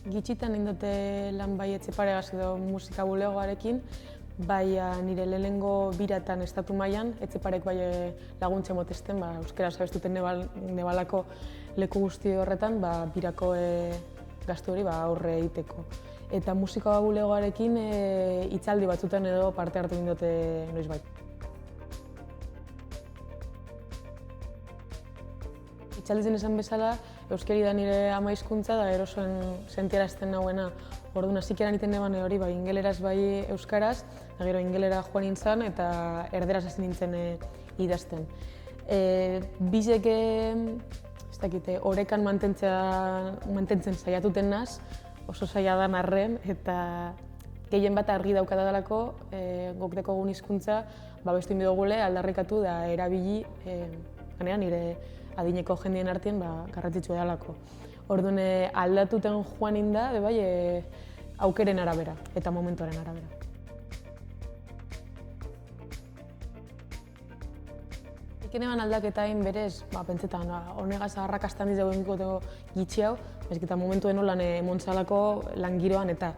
Gitxitan indote lan bai Etxeparegaz edo musika bulegoarekin, bai nire lehenengo biratan estatu mailan Etxeparek bai laguntza motezten, euskaraz abestuten nebalako leku guzti horretan, birako gastu hori aurre egiteko. Eta musika bulegoarekin hitzaldi batzutan edo parte hartu indote noizbait. Hitzaldizen esan bezala, euskari da nire ama hizkuntza da erosoen sentiarazten nauena. Orduan, hasikeran iten neban hori ingeleraz bai euskaraz, eta gero ingelera joan nintzen eta erderaz hasi nintzen idazten. Bizek, ez dakite, orekan mantentzen saiatuten naz, oso saia da arren, eta gehien bat argi daukadalako gok dekogun hizkuntza babestu indugule aldarrikatu da erabili nire adineko jendien artean garrantzitsua dalako. Orduan, aldatuten joan inda, aukeren arabera eta momentuaren arabera. Ikeneban aldaketain berez, pentsetan, honegaz arrakastan dizago engikoteko gitxi hau, eta momentuen holan emontzalako langiroan, eta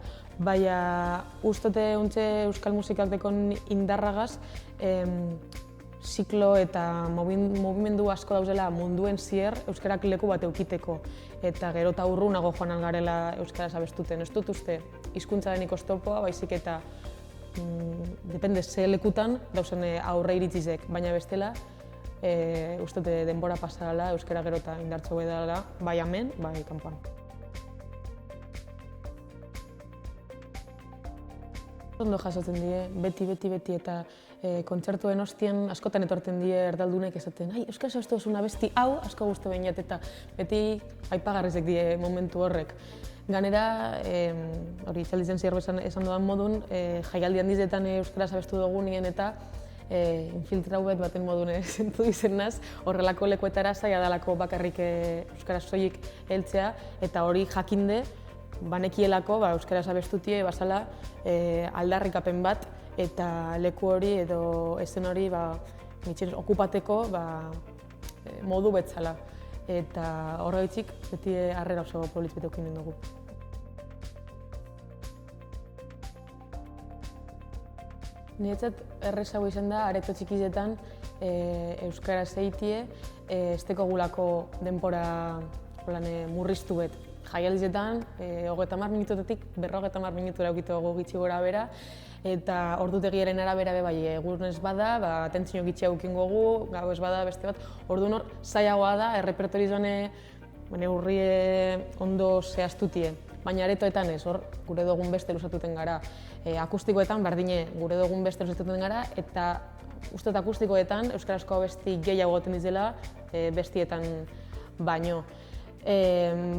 ustote untxe euskal musikak dekon indarragaz, ziklo eta movimendu asko dauzela munduen zier euskarak leku bat eukiteko. Eta gero eta urrunago joan algarela euskaraz abestuten. Ez dut uste hizkuntza denik oztopoa, baizik eta depende ze lekutan dauzen aurre iritzizek, baina bestela uste denbora pasala euskara gero eta indartxo bedala, bai hemen, bai kanpoan. Ondo jasotzen die, beti eta kontzertuen ostien askotan etorten die erdaldunek esaten euskaraz abestu duzun abesti hau asko guztu behinat eta beti aipagarrizek die momentu horrek. Ganera, hitzaldizen zehar esan dudan modun, jaialdi handizetan euskaraz abestu dugu nien eta infiltrau baten modun sentu dizen naz, horrelako lekuetara zaila dalako bakarrik euskaraz soilik heltzea eta hori jakinde banekielako euskaraz abestutie bazala aldarrikapen bat eta leku hori edo esen hori okupateko modu betzala. Eta horregatik beti harrera oso politz beteukin dugu. Niretzat errezago izan da areto txikizetan euskaraz eitie ez dekogulako denbora murriztu bet. Jaialdizetan, 30 minututetik 50 minutura eukito dugu gitxi gora bera, eta ordutegiaren arabera egun ez bada, atentzio gitxia eukingo gu, gau ez bada beste bat, orduan hor zailagoa da, errepertorizoan urrie ondo zehaztutie. Baina aretoetan ez, hor gure dugun beste lusatuten gara. Akustikoetan berdine gure dugun beste lusatuten gara, eta uste akustikoetan euskarazko abesti gehiago goten dizela bestietan baino.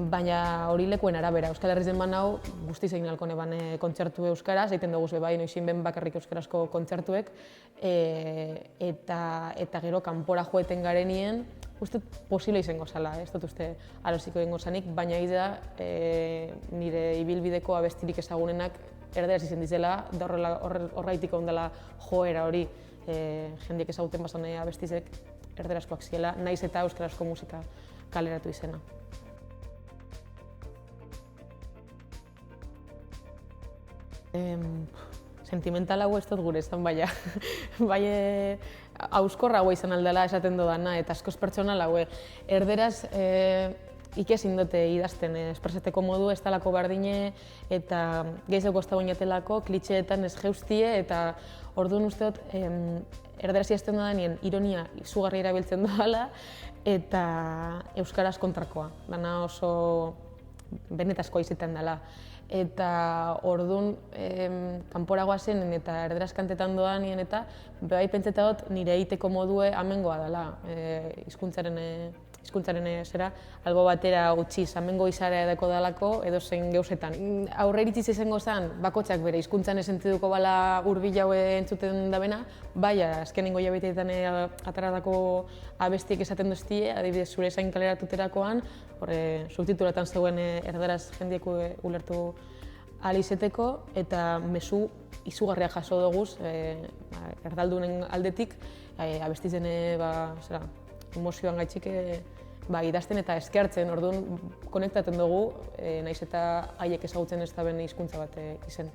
Baina hori lekuen arabera. Euskal Herrizen banau guztiz egin alko neban kontzertu euskaraz, egiten dugu noizin ben bakarrik euskarazko kontzertuek, eta gero kanpora joeten garenien, uste posible izango zala, ez dut uste aroziko egingo zanik, baina da nire ibilbideko abestirik ezagunenak erderaz izen dizela, da horreitik ondala joera hori jendiek ezaguten bazan abestizek erderazkoak ziela, naiz eta euskarazko musika kaleratu izena. Sentimental hau ez dut gure izan, baina hauskorra hau izan aldela esaten dudana eta askoz pertsonal hau. Erderaz ikesin dute idazten, espreseteko modu ez talako bardine eta gehiago ez da bainatelako, klitxeetan ez jeustie eta orduan uste dut erderaz idazten dudanien ironia izugarri erabiltzen dudala eta euskaraz kontrakoa, dana oso benetazkoa izaten dela. Eta orduan kanporagoa zen eta erderaz kantetan doanien eta bai pentseta dut nire egiteko modue amengoa dela hizkuntzaren zera albo batera utziz amengo izarea edako dalako edo zein geuzetan. Aurre iritziz izango zen bakotxak bere hizkuntzan esentiduko bala hurbil haue entzuten dabena, bai azkenengo jabeiteetan ataratako abestiek esaten duztie, adibidez zure zain kaleratuterakoan, subtitulatan zegoen erderaz jendiek ulertu ahal izeteko eta mezu izugarriak jaso duguz erdaldunen aldetik abestizen emozioan gaitxik idazten eta eskertzen, orduan konektatzen dugu, naiz eta haiek ezagutzen ez da bene hizkuntza bat izen.